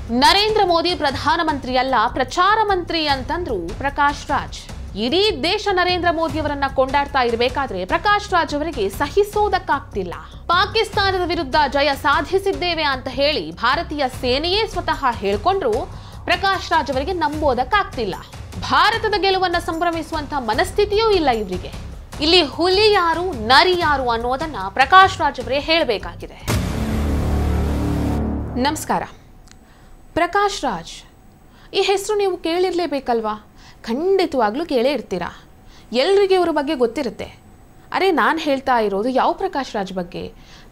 ನರೇಂದ್ರ ಮೋದಿ ಪ್ರಧಾನಮಂತ್ರಿ ಅಲ್ಲ, ಪ್ರಚಾರ ಮಂತ್ರಿ ಅಂತಂದ್ರು ಪ್ರಕಾಶ್ ರಾಜ್. ಇಡೀ ದೇಶ ನರೇಂದ್ರ ಮೋದಿಯವರನ್ನ ಕೊಂಡಾಡ್ತಾ ಇರಬೇಕಾದ್ರೆ ಪ್ರಕಾಶ್ ರಾಜ್ ಅವರಿಗೆ ಸಹಿಸೋದಕ್ಕಾಗ್ತಿಲ್ಲ. ಪಾಕಿಸ್ತಾನದ ವಿರುದ್ಧ ಜಯ ಸಾಧಿಸಿದ್ದೇವೆ ಅಂತ ಹೇಳಿ ಭಾರತೀಯ ಸೇನೆಯೇ ಸ್ವತಃ ಹೇಳ್ಕೊಂಡ್ರು ಪ್ರಕಾಶ್ ರಾಜ್ ಅವರಿಗೆ ನಂಬೋದಕ್ಕಾಗ್ತಿಲ್ಲ. ಭಾರತದ ಗೆಲುವನ್ನ ಸಂಭ್ರಮಿಸುವಂತ ಮನಸ್ಥಿತಿಯೂ ಇಲ್ಲ ಇವರಿಗೆ. ಇಲ್ಲಿ ಹುಲಿ ಯಾರು ನರಿ ಯಾರು ಅನ್ನೋದನ್ನ ಪ್ರಕಾಶ್ ರಾಜ್ ಅವರೇ ಹೇಳಬೇಕಾಗಿದೆ. ನಮಸ್ಕಾರ. ಪ್ರಕಾಶ್ ರಾಜ್ ಈ ಹೆಸರು ನೀವು ಕೇಳಿರ್ಲೇಬೇಕಲ್ವಾ? ಖಂಡಿತವಾಗ್ಲೂ ಕೇಳೇ ಇರ್ತೀರಾ. ಎಲ್ರಿಗೆ ಇವ್ರ ಬಗ್ಗೆ ಗೊತ್ತಿರುತ್ತೆ. ಅರೆ, ನಾನು ಹೇಳ್ತಾ ಇರೋದು ಯಾವ ಪ್ರಕಾಶ್ ರಾಜ್ ಬಗ್ಗೆ?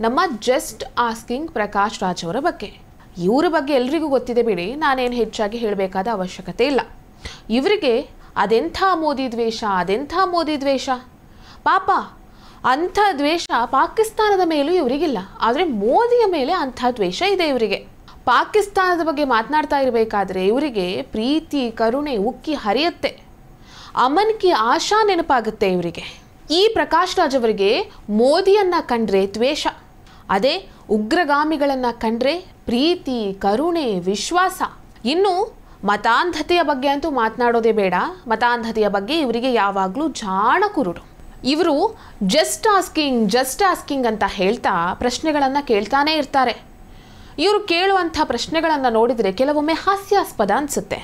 ನಮ್ಮ ಜಸ್ಟ್ ಆಸ್ಕಿಂಗ್ ಪ್ರಕಾಶ್ ರಾಜ್ ಅವರ ಬಗ್ಗೆ. ಇವರ ಬಗ್ಗೆ ಎಲ್ರಿಗೂ ಗೊತ್ತಿದೆ ಬಿಡಿ, ನಾನೇನು ಹೆಚ್ಚಾಗಿ ಹೇಳಬೇಕಾದ ಅವಶ್ಯಕತೆ ಇಲ್ಲ. ಇವರಿಗೆ ಅದೆಂಥ ಮೋದಿ ದ್ವೇಷ, ಅದೆಂಥ ಮೋದಿ ದ್ವೇಷ. ಪಾಪ ಅಂಥ ದ್ವೇಷ ಪಾಕಿಸ್ತಾನದ ಮೇಲೂ ಇವರಿಗಿಲ್ಲ, ಆದರೆ ಮೋದಿಯ ಮೇಲೆ ಅಂಥ ದ್ವೇಷ ಇದೆ ಇವರಿಗೆ. ಪಾಕಿಸ್ತಾನದ ಬಗ್ಗೆ ಮಾತನಾಡ್ತಾ ಇರಬೇಕಾದ್ರೆ ಇವರಿಗೆ ಪ್ರೀತಿ ಕರುಣೆ ಉಕ್ಕಿ ಹರಿಯುತ್ತೆ. ಅಮನ್ ಕಿ ಆಶಾ ನೆನಪಾಗುತ್ತೆ ಇವರಿಗೆ. ಈ ಪ್ರಕಾಶ್ ರಾಜ್ ಅವರಿಗೆ ಮೋದಿಯನ್ನ ಕಂಡ್ರೆ ದ್ವೇಷ, ಅದೇ ಉಗ್ರಗಾಮಿಗಳನ್ನ ಕಂಡ್ರೆ ಪ್ರೀತಿ ಕರುಣೆ ವಿಶ್ವಾಸ. ಇನ್ನು ಮತಾಂಧತೆಯ ಬಗ್ಗೆ ಅಂತೂ ಮಾತನಾಡೋದೇ ಬೇಡ. ಮತಾಂಧತೆಯ ಬಗ್ಗೆ ಇವರಿಗೆ ಯಾವಾಗಲೂ ಜಾಣ ಕುರುಡು. ಇವರು ಜಸ್ಟ್ ಆಸ್ಕಿಂಗ್ ಅಂತ ಹೇಳ್ತಾ ಪ್ರಶ್ನೆಗಳನ್ನು ಕೇಳ್ತಾನೆ ಇರ್ತಾರೆ. ಇವರು ಕೇಳುವಂಥ ಪ್ರಶ್ನೆಗಳನ್ನು ನೋಡಿದರೆ ಕೆಲವೊಮ್ಮೆ ಹಾಸ್ಯಾಸ್ಪದ ಅನಿಸುತ್ತೆ.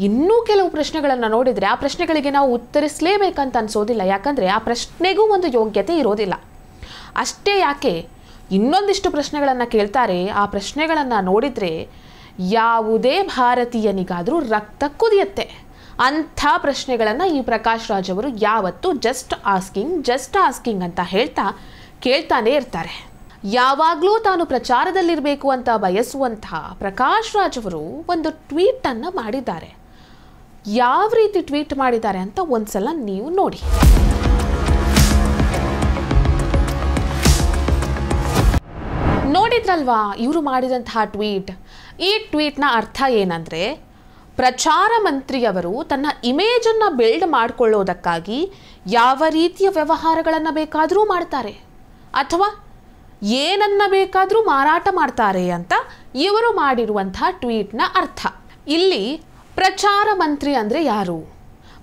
ಇನ್ನೂ ಕೆಲವು ಪ್ರಶ್ನೆಗಳನ್ನು ನೋಡಿದರೆ ಆ ಪ್ರಶ್ನೆಗಳಿಗೆ ನಾವು ಉತ್ತರಿಸಲೇಬೇಕಂತ ಅನಿಸೋದಿಲ್ಲ, ಯಾಕಂದರೆ ಆ ಪ್ರಶ್ನೆಗೂ ಒಂದು ಯೋಗ್ಯತೆ ಇರೋದಿಲ್ಲ. ಅಷ್ಟೇ ಯಾಕೆ, ಇನ್ನೊಂದಿಷ್ಟು ಪ್ರಶ್ನೆಗಳನ್ನು ಕೇಳ್ತಾರೆ. ಆ ಪ್ರಶ್ನೆಗಳನ್ನು ನೋಡಿದರೆ ಯಾವುದೇ ಭಾರತೀಯನಿಗಾದರೂ ರಕ್ತ ಕುದಿಯುತ್ತೆ. ಅಂಥ ಪ್ರಶ್ನೆಗಳನ್ನು ಈ ಪ್ರಕಾಶ್ ರಾಜ್ ಅವರು ಯಾವತ್ತೂ ಜಸ್ಟ್ ಆಸ್ಕಿಂಗ್ ಅಂತ ಹೇಳ್ತಾ ಕೇಳ್ತಾನೆ ಇರ್ತಾರೆ. ಯಾವಾಗಲೂ ತಾನು ಪ್ರಚಾರದಲ್ಲಿರಬೇಕು ಅಂತ ಬಯಸುವಂತಹ ಪ್ರಕಾಶ್ ರಾಜ್ ಅವರು ಒಂದು ಟ್ವೀಟನ್ನು ಮಾಡಿದ್ದಾರೆ. ಯಾವ ರೀತಿ ಟ್ವೀಟ್ ಮಾಡಿದ್ದಾರೆ ಅಂತ ಒಂದ್ಸಲ ನೀವು ನೋಡಿ. ನೋಡಿದ್ರಲ್ವಾ ಇವರು ಮಾಡಿದಂತಹ ಟ್ವೀಟ್? ಈ ಟ್ವೀಟ್ನ ಅರ್ಥ ಏನಂದರೆ, ಪ್ರಚಾರ ಮಂತ್ರಿಯವರು ತನ್ನ ಇಮೇಜನ್ನು ಬಿಲ್ಡ್ ಮಾಡಿಕೊಳ್ಳೋದಕ್ಕಾಗಿ ಯಾವ ರೀತಿಯ ವ್ಯವಹಾರಗಳನ್ನು ಬೇಕಾದರೂ ಮಾಡ್ತಾರೆ ಅಥವಾ ಏನನ್ನ ಬೇಕಾದರೂ ಮಾರಾಟ ಮಾಡ್ತಾರೆ ಅಂತ ಇವರು ಮಾಡಿರುವಂಥ ಟ್ವೀಟ್ನ ಅರ್ಥ. ಇಲ್ಲಿ ಪ್ರಚಾರ ಮಂತ್ರಿ ಅಂದರೆ ಯಾರು?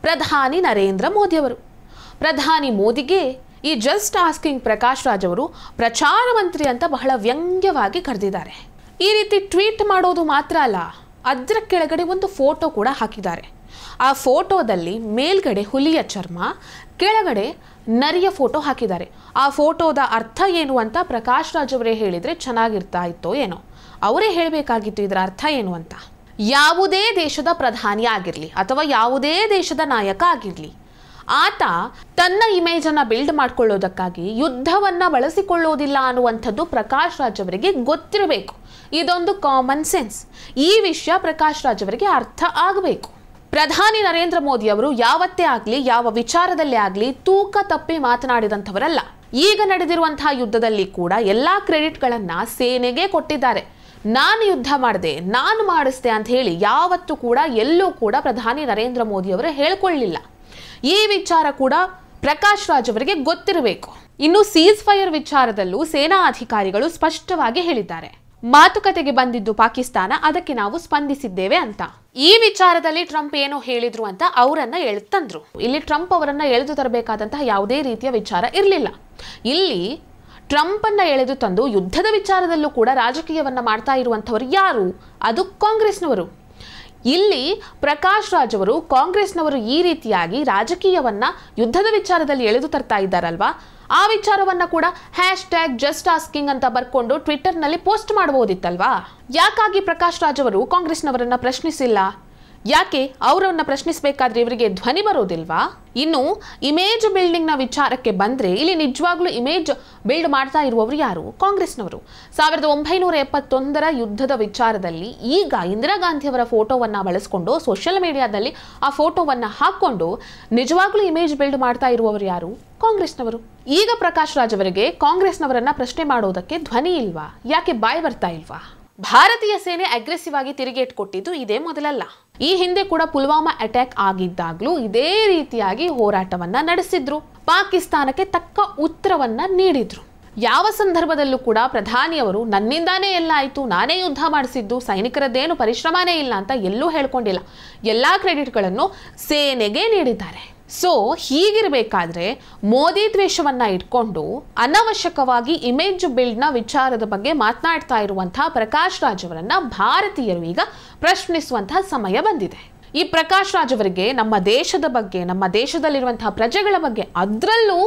ಪ್ರಧಾನಿ ನರೇಂದ್ರ ಮೋದಿಯವರು. ಪ್ರಧಾನಿ ಮೋದಿಗೆ ಈ ಜಸ್ಟ್ ಆಸ್ಕಿಂಗ್ ಪ್ರಕಾಶ್ ರಾಜ್ ಅವರು ಪ್ರಚಾರ ಮಂತ್ರಿ ಅಂತ ಬಹಳ ವ್ಯಂಗ್ಯವಾಗಿ ಕರೆದಿದ್ದಾರೆ. ಈ ರೀತಿ ಟ್ವೀಟ್ ಮಾಡೋದು ಮಾತ್ರ ಅಲ್ಲ, ಅದರ ಕೆಳಗಡೆ ಒಂದು ಫೋಟೋ ಕೂಡ ಹಾಕಿದ್ದಾರೆ. ಆ ಫೋಟೋದಲ್ಲಿ ಮೇಲ್ಗಡೆ ಹುಲಿಯ ಚರ್ಮ, ಕೆಳಗಡೆ ನರಿಯ ಫೋಟೋ ಹಾಕಿದ್ದಾರೆ. ಆ ಫೋಟೋದ ಅರ್ಥ ಏನು ಅಂತ ಪ್ರಕಾಶ್ ರಾಜ್ ಅವರೇ ಹೇಳಿದರೆ ಚೆನ್ನಾಗಿರ್ತಾ ಇತ್ತೋ ಏನೋ. ಅವರೇ ಹೇಳಬೇಕಾಗಿತ್ತು ಇದರ ಅರ್ಥ ಏನು ಅಂತ. ಯಾವುದೇ ದೇಶದ ಪ್ರಧಾನಿ ಆಗಿರಲಿ ಅಥವಾ ಯಾವುದೇ ದೇಶದ ನಾಯಕ ಆಗಿರಲಿ, ಆತ ತನ್ನ ಇಮೇಜನ್ನು ಬಿಲ್ಡ್ ಮಾಡ್ಕೊಳ್ಳೋದಕ್ಕಾಗಿ ಯುದ್ಧವನ್ನು ಬಳಸಿಕೊಳ್ಳೋದಿಲ್ಲ ಅನ್ನುವಂಥದ್ದು ಪ್ರಕಾಶ್ ರಾಜ್ ಅವರಿಗೆ ಗೊತ್ತಿರಬೇಕು. ಇದೊಂದು ಕಾಮನ್ ಸೆನ್ಸ್. ಈ ವಿಷಯ ಪ್ರಕಾಶ್ ರಾಜ್ ಅವರಿಗೆ ಅರ್ಥ ಆಗಬೇಕು. ಪ್ರಧಾನಿ ನರೇಂದ್ರ ಮೋದಿ ಅವರು ಯಾವತ್ತೇ ಆಗಲಿ ಯಾವ ವಿಚಾರದಲ್ಲೇ ಆಗಲಿ ತೂಕ ತಪ್ಪಿ ಮಾತನಾಡಿದಂಥವರಲ್ಲ. ಈಗ ನಡೆದಿರುವಂತಹ ಯುದ್ಧದಲ್ಲಿ ಕೂಡ ಎಲ್ಲ ಕ್ರೆಡಿಟ್ಗಳನ್ನು ಸೇನೆಗೆ ಕೊಟ್ಟಿದ್ದಾರೆ. ನಾನು ಯುದ್ಧ ಮಾಡಿದೆ, ನಾನು ಮಾಡಿಸ್ದೆ ಅಂತ ಹೇಳಿ ಯಾವತ್ತೂ ಕೂಡ ಎಲ್ಲೂ ಕೂಡ ಪ್ರಧಾನಿ ನರೇಂದ್ರ ಮೋದಿ ಅವರು ಹೇಳ್ಕೊಳ್ಳಿಲ್ಲ. ಈ ವಿಚಾರ ಕೂಡ ಪ್ರಕಾಶ್ ರಾಜ್ ಅವರಿಗೆ ಗೊತ್ತಿರಬೇಕು. ಇನ್ನು ಸೀಸ್ ಫೈರ್ ವಿಚಾರದಲ್ಲೂ ಸೇನಾ ಅಧಿಕಾರಿಗಳು ಸ್ಪಷ್ಟವಾಗಿ ಹೇಳಿದ್ದಾರೆ, ಮಾತುಕತೆಗೆ ಬಂದಿದ್ದು ಪಾಕಿಸ್ತಾನ, ಅದಕ್ಕೆ ನಾವು ಸ್ಪಂದಿಸಿದ್ದೇವೆ ಅಂತ. ಈ ವಿಚಾರದಲ್ಲಿ ಟ್ರಂಪ್ ಏನು ಹೇಳಿದ್ರು ಅಂತ ಅವರನ್ನ ಎಳೆದು ತಂದ್ರು. ಇಲ್ಲಿ ಟ್ರಂಪ್ ಅವರನ್ನ ಎಳೆದು ತರಬೇಕಾದಂತಹ ಯಾವುದೇ ರೀತಿಯ ವಿಚಾರ ಇರಲಿಲ್ಲ. ಇಲ್ಲಿ ಟ್ರಂಪ್ ಅನ್ನ ಎಳೆದು ತಂದು ಯುದ್ಧದ ವಿಚಾರದಲ್ಲೂ ಕೂಡ ರಾಜಕೀಯವನ್ನ ಮಾಡ್ತಾ ಇರುವಂತವರು ಯಾರು? ಅದು ಕಾಂಗ್ರೆಸ್ನವರು. ಇಲ್ಲಿ ಪ್ರಕಾಶ್ ರಾಜ್ ಅವರು ಕಾಂಗ್ರೆಸ್ನವರು ಈ ರೀತಿಯಾಗಿ ರಾಜಕೀಯವನ್ನ ಯುದ್ಧದ ವಿಚಾರದಲ್ಲಿ ಎಳೆದು ತರ್ತಾ ಇದ್ದಾರಲ್ವಾ, ಆ ವಿಚಾರವನ್ನ ಕೂಡ #ಜಸ್ಟ್ ಆಸ್ಕಿಂಗ್ ಅಂತ ಬರ್ಕೊಂಡು ಟ್ವಿಟರ್ನಲ್ಲಿ ಪೋಸ್ಟ್ ಮಾಡಬಹುದಿತ್ತಲ್ವಾ? ಯಾಕಾಗಿ ಪ್ರಕಾಶ್ ರಾಜ್ ಅವರು ಕಾಂಗ್ರೆಸ್ನವರನ್ನ ಪ್ರಶ್ನಿಸಿಲ್ಲ? ಯಾಕೆ ಅವರನ್ನ ಪ್ರಶ್ನಿಸಬೇಕಾದ್ರೆ ಇವರಿಗೆ ಧ್ವನಿ ಬರೋದಿಲ್ವಾ? ಇನ್ನು ಇಮೇಜ್ ಬಿಲ್ಡಿಂಗ್ ನ ವಿಚಾರಕ್ಕೆ ಬಂದ್ರೆ, ಇಲ್ಲಿ ನಿಜವಾಗ್ಲೂ ಇಮೇಜ್ ಬಿಲ್ಡ್ ಮಾಡ್ತಾ ಇರುವವರು ಯಾರು? ಕಾಂಗ್ರೆಸ್ನವರು. 1971ರ ಯುದ್ಧದ ವಿಚಾರದಲ್ಲಿ ಈಗ ಇಂದಿರಾ ಗಾಂಧಿ ಅವರ ಫೋಟೋವನ್ನ ಬಳಸಿಕೊಂಡು ಸೋಷಿಯಲ್ ಮೀಡಿಯಾದಲ್ಲಿ ಆ ಫೋಟೋವನ್ನ ಹಾಕೊಂಡು ನಿಜವಾಗ್ಲೂ ಇಮೇಜ್ ಬಿಲ್ಡ್ ಮಾಡ್ತಾ ಇರುವವರು ಯಾರು? ಕಾಂಗ್ರೆಸ್ನವರು. ಈಗ ಪ್ರಕಾಶ್ ರಾಜ್ ಅವರಿಗೆ ಕಾಂಗ್ರೆಸ್ನವರನ್ನ ಪ್ರಶ್ನೆ ಮಾಡೋದಕ್ಕೆ ಧ್ವನಿ ಇಲ್ವಾ? ಯಾಕೆ ಬಾಯಿ ಬರ್ತಾ ಇಲ್ವಾ? ಭಾರತೀಯ ಸೇನೆ ಅಗ್ರೆಸಿವ್ ಆಗಿ ತಿರುಗೇಟ್ ಕೊಟ್ಟಿದ್ದು ಇದೇ ಮೊದಲಲ್ಲ. ಈ ಹಿಂದೆ ಕೂಡ ಪುಲ್ವಾಮಾ ಅಟ್ಯಾಕ್ ಆಗಿದ್ದಾಗಲೂ ಇದೇ ರೀತಿಯಾಗಿ ಹೋರಾಟವನ್ನ ನಡೆಸಿದ್ರು. ಪಾಕಿಸ್ತಾನಕ್ಕೆ ತಕ್ಕ ಉತ್ತರವನ್ನ ನೀಡಿದ್ರು. ಯಾವ ಸಂದರ್ಭದಲ್ಲೂ ಕೂಡ ಪ್ರಧಾನಿಯವರು ನನ್ನಿಂದಾನೇ ಎಲ್ಲ ಆಯಿತು, ನಾನೇ ಯುದ್ಧ ಮಾಡಿಸಿದ್ದು, ಸೈನಿಕರದ್ದೇನು ಪರಿಶ್ರಮನೇ ಇಲ್ಲ ಅಂತ ಎಲ್ಲೂ ಹೇಳ್ಕೊಂಡಿಲ್ಲ. ಎಲ್ಲ ಕ್ರೆಡಿಟ್ಗಳನ್ನು ಸೇನೆಗೆ ನೀಡಿದ್ದಾರೆ. ಸೊ ಹೀಗಿರಬೇಕಾದ್ರೆ ಮೋದಿ ದ್ವೇಷವನ್ನ ಇಟ್ಕೊಂಡು ಅನವಶ್ಯಕವಾಗಿ ಇಮೇಜ್ ಬಿಲ್ಡ್ನ ವಿಚಾರದ ಬಗ್ಗೆ ಮಾತನಾಡ್ತಾ ಇರುವಂತಹ ಪ್ರಕಾಶ್ ರಾಜ್ ಅವರನ್ನ ಭಾರತೀಯರು ಈಗ ಪ್ರಶ್ನಿಸುವಂತಹ ಸಮಯ ಬಂದಿದೆ. ಈ ಪ್ರಕಾಶ್ ರಾಜ್ ಅವರಿಗೆ ನಮ್ಮ ದೇಶದ ಬಗ್ಗೆ, ನಮ್ಮ ದೇಶದಲ್ಲಿರುವಂತಹ ಪ್ರಜೆಗಳ ಬಗ್ಗೆ, ಅದರಲ್ಲೂ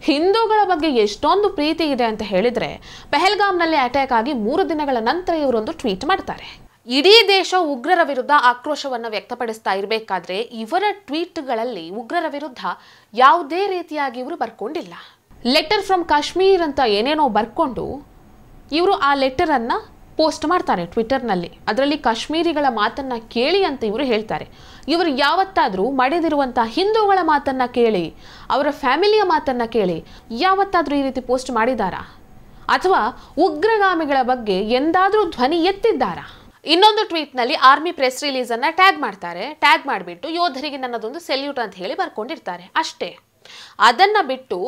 ಹಿಂದೂಗಳ ಬಗ್ಗೆ ಎಷ್ಟೊಂದು ಪ್ರೀತಿ ಇದೆ ಅಂತ ಹೇಳಿದ್ರೆ, ಪೆಹಲ್ಗಾಮ್ನಲ್ಲಿ ಅಟ್ಯಾಕ್ ಆಗಿ 3 ದಿನಗಳ ನಂತರ ಇವರೊಂದು ಟ್ವೀಟ್ ಮಾಡ್ತಾರೆ. ಇಡೀ ದೇಶ ಉಗ್ರರ ವಿರುದ್ಧ ಆಕ್ರೋಶವನ್ನು ವ್ಯಕ್ತಪಡಿಸ್ತಾ ಇರಬೇಕಾದ್ರೆ ಇವರ ಟ್ವೀಟ್ಗಳಲ್ಲಿ ಉಗ್ರರ ವಿರುದ್ಧ ಯಾವುದೇ ರೀತಿಯಾಗಿ ಇವರು ಬರ್ಕೊಂಡಿಲ್ಲ. ಲೆಟರ್ ಫ್ರಮ್ ಕಾಶ್ಮೀರ್ ಅಂತ ಏನೇನೋ ಬರ್ಕೊಂಡು ಇವರು ಆ ಲೆಟರನ್ನು ಪೋಸ್ಟ್ ಮಾಡ್ತಾರೆ ಟ್ವಿಟರ್ನಲ್ಲಿ. ಅದರಲ್ಲಿ ಕಾಶ್ಮೀರಿಗಳ ಮಾತನ್ನ ಕೇಳಿ ಅಂತ ಇವರು ಹೇಳ್ತಾರೆ. ಇವರು ಯಾವತ್ತಾದರೂ ಮಡಿದಿರುವಂತಹ ಹಿಂದೂಗಳ ಮಾತನ್ನ ಕೇಳಿ, ಅವರ ಫ್ಯಾಮಿಲಿಯ ಮಾತನ್ನ ಕೇಳಿ ಯಾವತ್ತಾದರೂ ಈ ರೀತಿ ಪೋಸ್ಟ್ ಮಾಡಿದಾರಾ? ಅಥವಾ ಉಗ್ರಗಾಮಿಗಳ ಬಗ್ಗೆ ಎಂದಾದರೂ ಧ್ವನಿ ಎತ್ತಿದ್ದಾರಾ? ಇನ್ನೊಂದು ಟ್ವೀಟ್ನಲ್ಲಿ ಆರ್ಮಿ ಪ್ರೆಸ್ ರಿಲೀಸ್ ಅನ್ನ ಟ್ಯಾಗ್ ಮಾಡ್ತಾರೆ. ಟ್ಯಾಗ್ ಮಾಡಿಬಿಟ್ಟು ಯೋಧರಿಗೆ ನನ್ನದೊಂದು ಸೆಲ್ಯೂಟ್ ಅಂತ ಹೇಳಿ ಬರ್ಕೊಂಡಿರ್ತಾರೆ ಅಷ್ಟೇ. ಅದನ್ನ ಬಿಟ್ಟು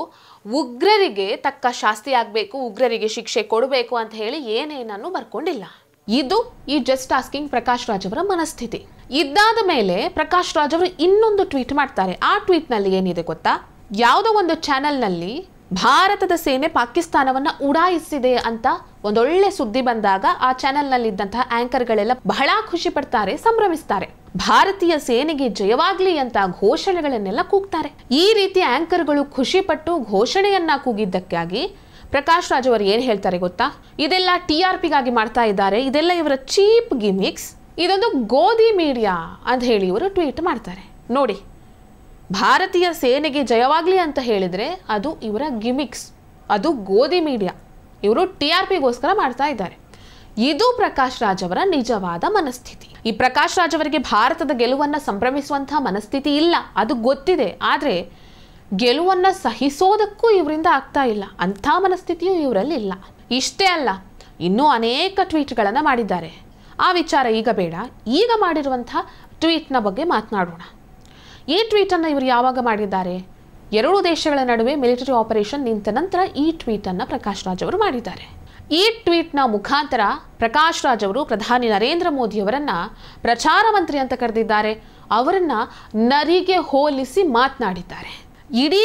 ಉಗ್ರರಿಗೆ ತಕ್ಕ ಶಾಸ್ತಿ ಆಗಬೇಕು, ಉಗ್ರರಿಗೆ ಶಿಕ್ಷೆ ಕೊಡಬೇಕು ಅಂತ ಹೇಳಿ ಏನೇನನ್ನು ಬರ್ಕೊಂಡಿಲ್ಲ. ಇದು ಈ ಜಸ್ಟ್ ಆಸ್ಕಿಂಗ್ ಪ್ರಕಾಶ್ ರಾಜ್ ಅವರ ಮನಸ್ಥಿತಿ. ಇದಾದ ಮೇಲೆ ಪ್ರಕಾಶ್ ರಾಜ್ ಅವರು ಇನ್ನೊಂದು ಟ್ವೀಟ್ ಮಾಡ್ತಾರೆ. ಆ ಟ್ವೀಟ್ನಲ್ಲಿ ಏನಿದೆ ಗೊತ್ತಾ? ಯಾವುದೋ ಒಂದು ಚಾನೆಲ್ನಲ್ಲಿ ಭಾರತದ ಸೇನೆ ಪಾಕಿಸ್ತಾನವನ್ನ ಉಡಾಯಿಸಿದೆ ಅಂತ ಒಂದೊಳ್ಳೆ ಸುದ್ದಿ ಬಂದಾಗ ಆ ಚಾನೆಲ್ನಲ್ಲಿ ಇದ್ದಂತಹ ಆಂಕರ್ಗಳೆಲ್ಲ ಬಹಳ ಖುಷಿ ಪಡ್ತಾರೆ, ಸಂಭ್ರಮಿಸ್ತಾರೆ. ಭಾರತೀಯ ಸೇನೆಗೆ ಜಯವಾಗ್ಲಿ ಅಂತ ಘೋಷಣೆಗಳನ್ನೆಲ್ಲ ಕೂಗ್ತಾರೆ. ಈ ರೀತಿ ಆಂಕರ್ಗಳು ಖುಷಿ ಪಟ್ಟು ಘೋಷಣೆಯನ್ನ ಕೂಗಿದ್ದಕ್ಕಾಗಿ ಪ್ರಕಾಶ್ ರಾಜ್ ಅವರು ಏನ್ ಹೇಳ್ತಾರೆ ಗೊತ್ತಾ? ಇದೆಲ್ಲ TRPಗಾಗಿ ಮಾಡ್ತಾ ಇದ್ದಾರೆ, ಇದೆಲ್ಲ ಇವರ ಚೀಪ್ ಗಿಮಿಕ್ಸ್, ಇದೊಂದು ಗೋಧಿ ಮೀಡಿಯಾ ಅಂತ ಹೇಳಿ ಇವರು ಟ್ವೀಟ್ ಮಾಡ್ತಾರೆ. ನೋಡಿ, ಭಾರತೀಯ ಸೇನೆಗೆ ಜಯವಾಗ್ಲಿ ಅಂತ ಹೇಳಿದ್ರೆ ಅದು ಇವರ ಗಿಮಿಕ್ಸ್, ಅದು ಗೋಧಿ ಮೀಡಿಯಾ, ಇವರು TRPಗೋಸ್ಕರ ಮಾಡ್ತಾ ಇದ್ದಾರೆ. ಇದು ಪ್ರಕಾಶ್ ರಾಜ್ ಅವರ ನಿಜವಾದ ಮನಸ್ಥಿತಿ. ಈ ಪ್ರಕಾಶ್ ರಾಜ್ ಅವರಿಗೆ ಭಾರತದ ಗೆಲುವನ್ನ ಸಂಭ್ರಮಿಸುವಂತಹ ಮನಸ್ಥಿತಿ ಇಲ್ಲ, ಅದು ಗೊತ್ತಿದೆ. ಆದ್ರೆ ಗೆಲುವನ್ನ ಸಹಿಸೋದಕ್ಕೂ ಇವರಿಂದ ಆಗ್ತಾ ಇಲ್ಲ, ಅಂಥ ಮನಸ್ಥಿತಿಯೂ ಇವರಲ್ಲಿ ಇಲ್ಲ. ಇಷ್ಟೇ ಅಲ್ಲ, ಇನ್ನೂ ಅನೇಕ ಟ್ವೀಟ್ಗಳನ್ನ ಮಾಡಿದ್ದಾರೆ. ಆ ವಿಚಾರ ಈಗ ಬೇಡ. ಈಗ ಮಾಡಿರುವಂತಹ ಟ್ವೀಟ್ನ ಬಗ್ಗೆ ಮಾತನಾಡೋಣ. ಈ ಟ್ವೀಟನ್ನು ಇವರು ಯಾವಾಗ ಮಾಡಿದ್ದಾರೆ? 2 ದೇಶಗಳ ನಡುವೆ ಮಿಲಿಟರಿ ಆಪರೇಷನ್ ನಿಂತ ನಂತರ ಈ ಟ್ವೀಟನ್ನು ಪ್ರಕಾಶ್ ರಾಜ್ ಅವರು ಮಾಡಿದ್ದಾರೆ. ಈ ಟ್ವೀಟ್ನ ಮುಖಾಂತರ ಪ್ರಕಾಶ್ ರಾಜ್ ಅವರು ಪ್ರಧಾನಿ ನರೇಂದ್ರ ಮೋದಿ ಅವರನ್ನ ಪ್ರಚಾರ ಮಂತ್ರಿ ಅಂತ ಕರೆದಿದ್ದಾರೆ. ಅವರನ್ನ ನರಿಗೆ ಹೋಲಿಸಿ ಮಾತನಾಡಿದ್ದಾರೆ. ಇಡೀ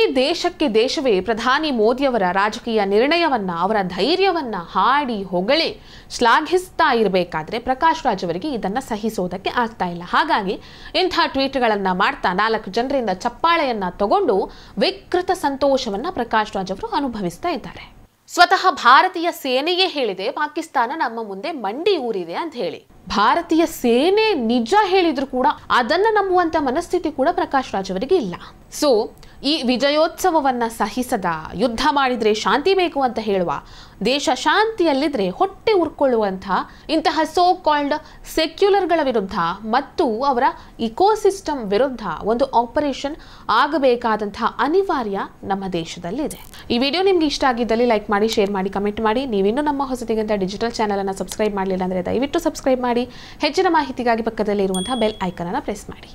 ದೇಶವೇ ಪ್ರಧಾನಿ ಮೋದಿಯವರ ರಾಜಕೀಯ ನಿರ್ಣಯವನ್ನ, ಅವರ ಧೈರ್ಯವನ್ನ ಹಾಡಿ ಹೊಗಳಿ ಶ್ಲಾಘಿಸ್ತಾ ಇರಬೇಕಾದ್ರೆ ಪ್ರಕಾಶ್ ರಾಜ್ ಅವರಿಗೆ ಇದನ್ನ ಸಹಿಸೋದಕ್ಕೆ ಆಗ್ತಾ ಇಲ್ಲ. ಹಾಗಾಗಿ ಇಂಥ ಟ್ವೀಟ್ಗಳನ್ನ ಮಾಡ್ತಾ 4 ಜನರಿಂದ ಚಪ್ಪಾಳೆಯನ್ನ ತಗೊಂಡು ವಿಕೃತ ಸಂತೋಷವನ್ನ ಪ್ರಕಾಶ್ ರಾಜ್ ಅವರು ಅನುಭವಿಸ್ತಾ ಇದ್ದಾರೆ. ಸ್ವತಃ ಭಾರತೀಯ ಸೇನೆಯೇ ಹೇಳಿದೆ ಪಾಕಿಸ್ತಾನ ನಮ್ಮ ಮುಂದೆ ಮಂಡಿ ಊರಿದೆ ಅಂತ ಹೇಳಿ. ಭಾರತೀಯ ಸೇನೆ ನಿಜ ಹೇಳಿದ್ರು ಕೂಡ ಅದನ್ನ ನಂಬುವಂತ ಮನಸ್ಥಿತಿ ಕೂಡ ಪ್ರಕಾಶ್ ರಾಜ್ ಅವರಿಗೆ ಇಲ್ಲ. ಸೊ ಈ ವಿಜಯೋತ್ಸವವನ್ನ ಸಹಿಸದ, ಯುದ್ಧ ಮಾಡಿದ್ರೆ ಶಾಂತಿ ಬೇಕು ಅಂತ ಹೇಳುವ, ದೇಶ ಶಾಂತಿಯಲ್ಲಿದ್ರೆ ಹೊಟ್ಟೆ ಉರ್ಕೊಳ್ಳುವಂತಹ ಇಂತಹ ಸೋ ಕಾಲ್ಡ್ ಸೆಕ್ಯುಲರ್ಗಳ ವಿರುದ್ಧ ಮತ್ತು ಅವರ ಇಕೋಸಿಸ್ಟಮ್ ವಿರುದ್ಧ ಒಂದು ಆಪರೇಷನ್ ಆಗಬೇಕಾದಂತಹ ಅನಿವಾರ್ಯ ನಮ್ಮ ದೇಶದಲ್ಲಿದೆ. ಈ ವಿಡಿಯೋ ನಿಮ್ಗೆ ಇಷ್ಟ ಆಗಿದ್ದಲ್ಲಿ ಲೈಕ್ ಮಾಡಿ, ಶೇರ್ ಮಾಡಿ, ಕಮೆಂಟ್ ಮಾಡಿ. ನೀವಿನ್ನೂ ನಮ್ಮ ಹೊಸತಿಗಂತ ಡಿಜಿಟಲ್ ಚಾನಲ್ ಅನ್ನು ಸಬ್ಸ್ಕ್ರೈಬ್ ಮಾಡಲಿಲ್ಲ ಅಂದರೆ ದಯವಿಟ್ಟು ಸಬ್ಸ್ಕ್ರೈಬ್ ಮಾಡಿ. ಹೆಚ್ಚಿನ ಮಾಹಿತಿಗಾಗಿ ಪಕ್ಕದಲ್ಲಿ ಇರುವಂತಹ ಬೆಲ್ ಐಕನ್ ಅನ್ನು ಪ್ರೆಸ್ ಮಾಡಿ.